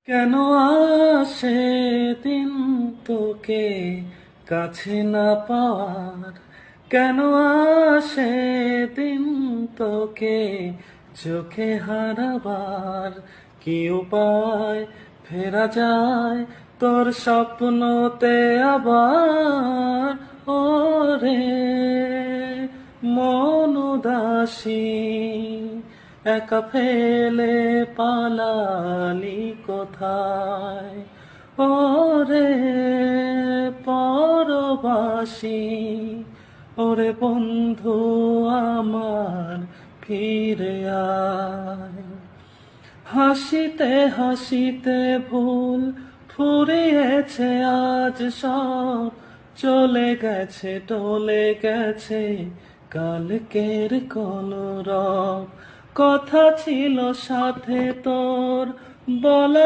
কেন আসে দিন তোকে কাছে না পাওয়ার, কেন আসে দিন তোকে চোখে হারাবার, কি উপায় ফেরা যায় তোর স্বপ্নতে আবার, ওরে মন উদাসী একা ফেলে পালালি কোথায়, ওরে পরবাসী, ওরে বন্ধু আমার ফিরে আয়। হাসিতে হাসিতে ভুল ফুরিয়েছে আজ সব, চলে গেছে টলে গেছে কালকের কলরব, কথা ছিল সাথে তোর বলা